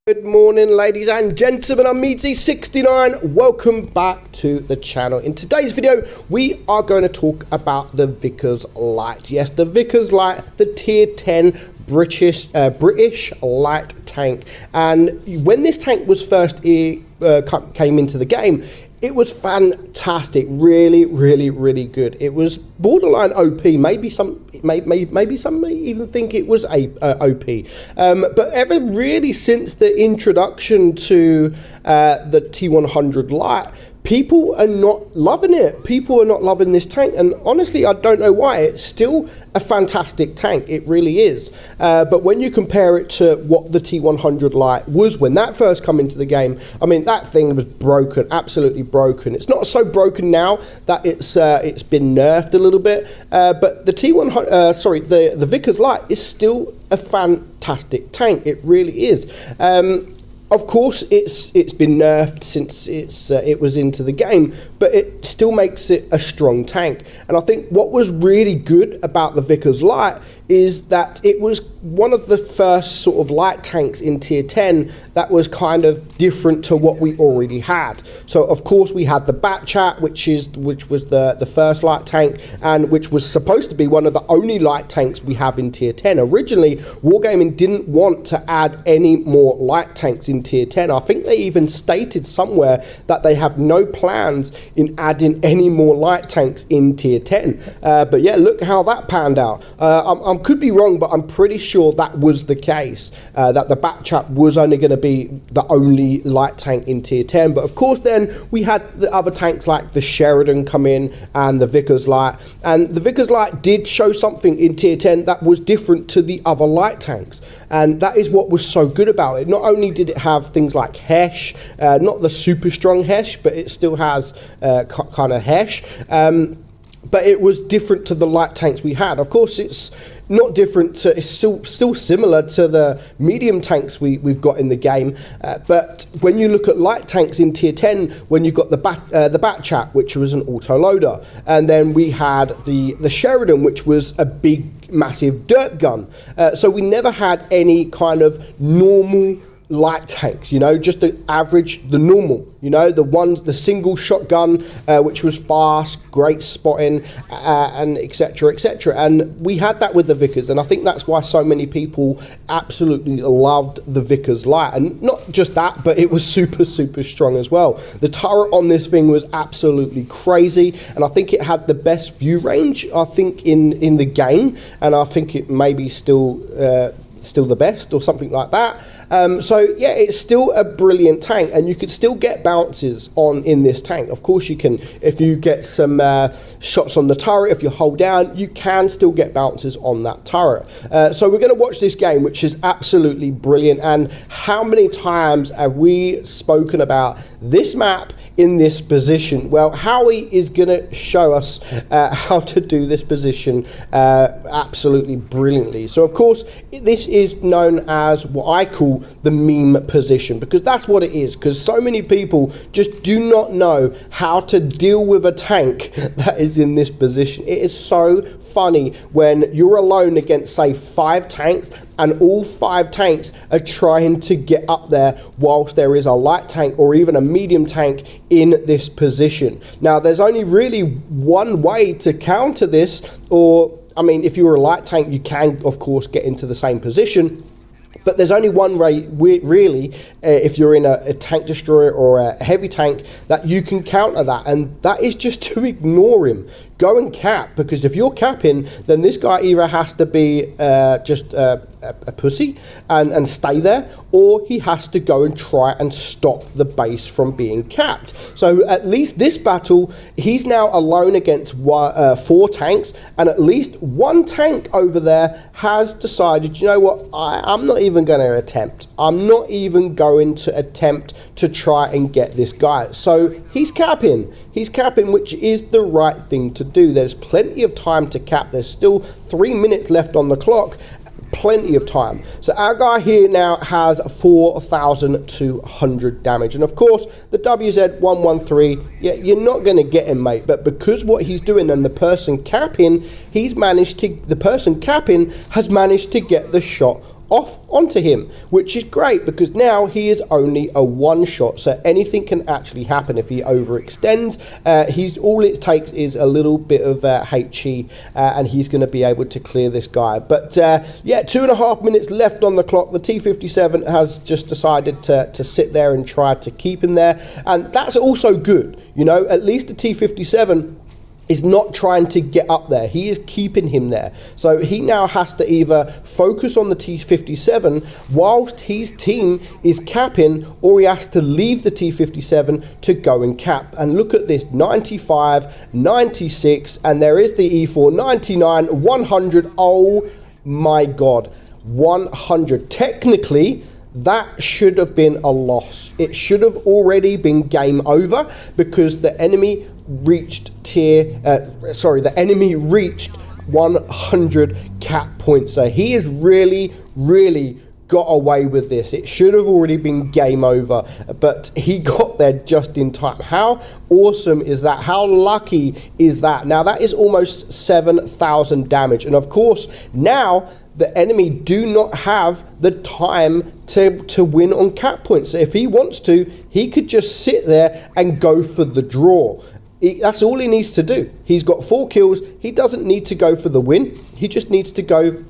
Good morning, ladies and gentlemen. I'm meadsyreplays. Welcome back to the channel. In today's video, we are going to talk about the Vickers Light. Yes, the Vickers Light, the tier 10 British light tank. And when this tank was first came into the game, it was fantastic, really good. It was borderline OP. Maybe some may even think it was OP. But ever really since the introduction to the T100 Light, people are not loving it. People are not loving this tank, and honestly, I don't know why. It's still a fantastic tank. It really is. But when you compare it to what the T100 Light was when that first came into the game, I mean, that thing was broken, absolutely broken. It's not so broken now that it's been nerfed a little bit. But the T100, the Vickers Light is still a fantastic tank. It really is. Of course, it's been nerfed since it was into the game, but it still makes it a strong tank. And I think what was really good about the Vickers Light is that it was one of the first sort of light tanks in tier 10 that was kind of different to what we already had. So of course we had the Bat Chat, which was the first light tank, and which was supposed to be one of the only light tanks we have in tier 10. Originally, Wargaming didn't want to add any more light tanks in tier 10. I think they even stated somewhere that they have no plans in adding any more light tanks in tier 10. But yeah, look how that panned out. I could be wrong, but I'm pretty sure that was the case, that the Bat Chat was only going to be the only light tank in tier 10. But of course then we had the other tanks like the Sheridan come in and the Vickers Light, and the Vickers Light did show something in tier 10 that was different to the other light tanks, and that is what was so good about it. Not only did it have things like Hesh, not the super strong Hesh, but it still has kind of Hesh, but it was different to the light tanks we had. Of course, it's not different to, it's still similar to the medium tanks we've got in the game, but when you look at light tanks in tier 10, when you've got the Bat Chat, which was an auto loader, and then we had the Sheridan, which was a big massive dirt gun, so we never had any kind of normal light tanks, you know, just the average, the normal, you know, the single shotgun, which was fast, great spotting, and etc. And we had that with the Vickers, and I think that's why so many people absolutely loved the Vickers Light. And not just that, but it was super strong as well. The turret on this thing was absolutely crazy, and I think it had the best view range, I think, in the game, and I think it may be still the best or something like that. So yeah, it's still a brilliant tank, and you could still get bounces in this tank. Of course you can, if you get some shots on the turret, if you hold down, you can still get bounces on that turret. So we're going to watch this game, which is absolutely brilliant. And how many times have we spoken about this map in this position? Well, Howie is going to show us how to do this position absolutely brilliantly. So of course, this is known as what I call the meme position, because that's what it is, because so many people just do not know how to deal with a tank that is in this position. It is so funny when you're alone against, say, 5 tanks, and all 5 tanks are trying to get up there whilst there is a light tank or even a medium tank in this position. Now, there's only really one way to counter this, or I mean, if you're a light tank, you can, of course, get into the same position. But there's only one way, really, if you're in a tank destroyer or a heavy tank, that you can counter that, and that is just to ignore him. Go and cap, because if you're capping, then this guy either has to be just a pussy and stay there, or he has to go and try and stop the base from being capped. So at least this battle, he's now alone against 4 tanks, and at least 1 tank over there has decided, you know what, I'm not even going to attempt. I'm not even going to attempt to try and get this guy. So he's capping. He's capping, which is the right thing to do. There's plenty of time to cap. There's still 3 minutes left on the clock. Plenty of time. So our guy here now has 4,200 damage, and of course the WZ113, yeah, you're not going to get him, mate, but because what he's doing and the person capping has managed to get the shot off onto him, which is great because now he is only a one shot, so anything can actually happen if he overextends. All it takes is a little bit of HE and he's going to be able to clear this guy. But yeah, 2.5 minutes left on the clock. The T-57 has just decided to sit there and try to keep him there, and that's also good. You know, at least the T-57 is not trying to get up there. He is keeping him there. So he now has to either focus on the T-57 whilst his team is capping, or he has to leave the T-57 to go and cap. And look at this, 95, 96, and there is the E4, 99, 100. Oh my God, 100. Technically, that should have been a loss. It should have already been game over because the enemy reached the enemy reached 100 cap points. So he has really got away with this. It should have already been game over, but he got there just in time. How awesome is that? How lucky is that? Now that is almost 7,000 damage, and of course now the enemy do not have the time to win on cap points. So if he wants to, he could just sit there and go for the draw. That's all he needs to do. He's got 4 kills. He doesn't need to go for the win. He just needs to go.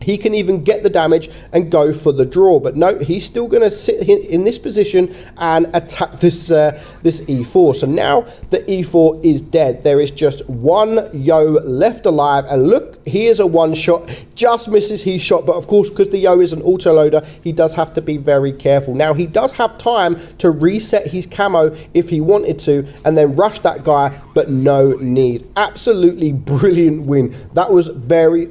He can even get the damage and go for the draw. But no, he's still going to sit in this position and attack this E4. So now the E4 is dead. There is just one Yo left alive. And look, here's a one shot. Just misses his shot. But of course, because the Yo is an autoloader, he does have to be very careful. Now, he does have time to reset his camo if he wanted to and then rush that guy, but no need. Absolutely brilliant win. That was very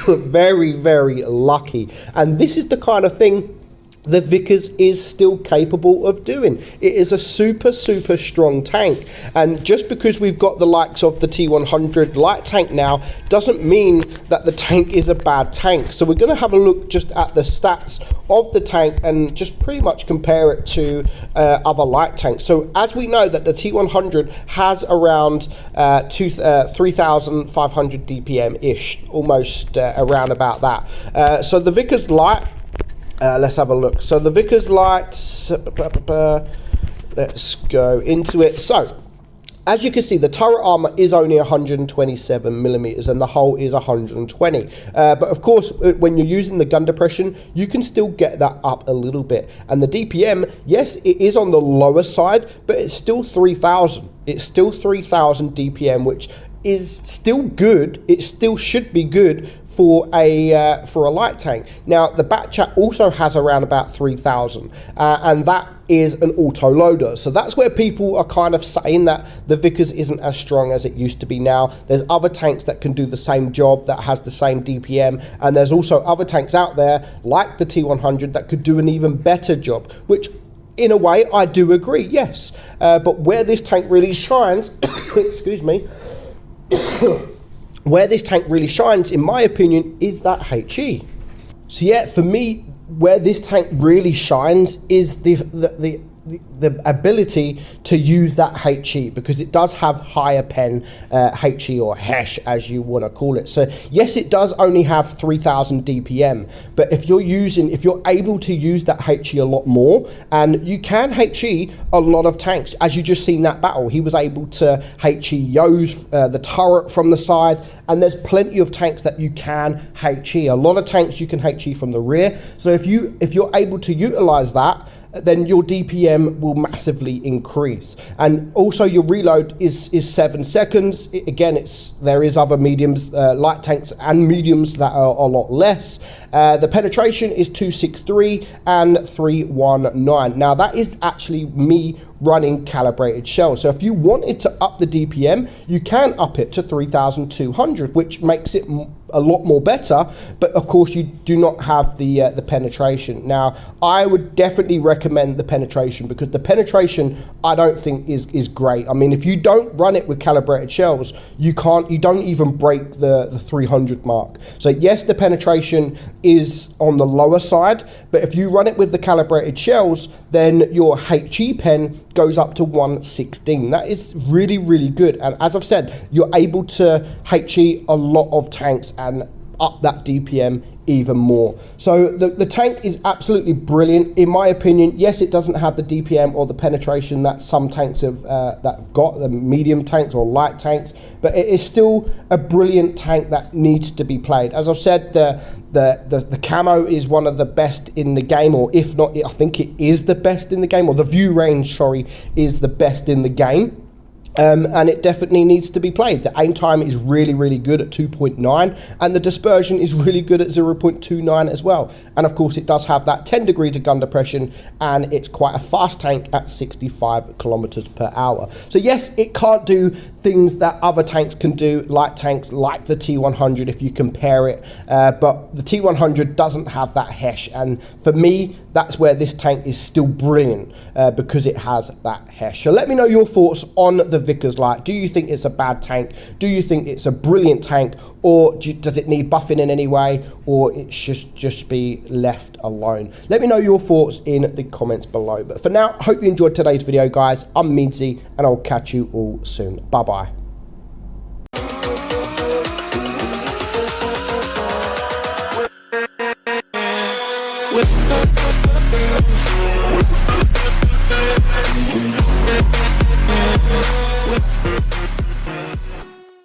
very lucky, and this is the kind of thing the Vickers is still capable of doing. It is a super strong tank, and just because we've got the likes of the T100 light tank now doesn't mean that the tank is a bad tank. So we're going to have a look just at the stats of the tank and just pretty much compare it to other light tanks. So as we know that the T100 has around 3,500 DPM ish, almost around about that. So the Vickers light, let's have a look. So the Vickers light, let's go into it. So as you can see, the turret armor is only 127 millimeters and the hull is 120. But of course, when you're using the gun depression, you can still get that up a little bit. And the DPM, yes, it is on the lower side, but it's still 3,000. It's still 3,000 DPM, which is still good. It still should be good for a light tank. Now the Batchat also has around about 3,000, and that is an auto loader. So that's where people are kind of saying that the Vickers isn't as strong as it used to be now. There's other tanks that can do the same job, that has the same DPM, and there's also other tanks out there like the T100 that could do an even better job, which in a way I do agree, yes. But where this tank really shines, excuse me, where this tank really shines, in my opinion, is that HE. So yeah, for me, where this tank really shines is the ability to use that HE, because it does have higher pen HE, or HESH as you want to call it. So yes, it does only have 3,000 DPM, but if you're able to use that HE a lot more, and you can HE a lot of tanks, as you just seen that battle, he was able to HE Yo's the turret from the side, and there's plenty of tanks that you can HE. A lot of tanks you can HE from the rear. So if you're able to utilize that, then your DPM will massively increase. And also your reload is 7 seconds. There is other mediums, light tanks and mediums that are a lot less. The penetration is 263 and 319. Now that is actually me running calibrated shells. So if you wanted to up the DPM, you can up it to 3,200, which makes it a lot more better, but of course you do not have the penetration. Now I would definitely recommend the penetration, because the penetration I don't think is great. I mean, if you don't run it with calibrated shells, you don't even break the 300 mark. So yes, the penetration is on the lower side, but if you run it with the calibrated shells, then your HE pen goes up to 116. That is really good, and as I've said, you're able to HE a lot of tanks, and up that DPM even more. So the tank is absolutely brilliant in my opinion. Yes, it doesn't have the DPM or the penetration that some tanks have that have got, the medium tanks or light tanks, but it is still a brilliant tank that needs to be played. As I've said, the camo is one of the best in the game, or if not, I think it is the best in the game, or the view range, sorry, is the best in the game. And it definitely needs to be played. The aim time is really, really good at 2.9, and the dispersion is really good at 0.29 as well. And of course, it does have that 10 degrees of gun depression, and it's quite a fast tank at 65 kilometers per hour. So yes, it can't do things that other tanks can do, light tanks like the T100 if you compare it, but the T100 doesn't have that hesh, and for me, that's where this tank is still brilliant, because it has that hesh. So let me know your thoughts on the Vickers Light. Do you think it's a bad tank? Do you think it's a brilliant tank? Or does it need buffing in any way? Or it should just be left alone? Let me know your thoughts in the comments below. But for now, I hope you enjoyed today's video, guys. I'm Meadsy, and I'll catch you all soon. Bye-bye. With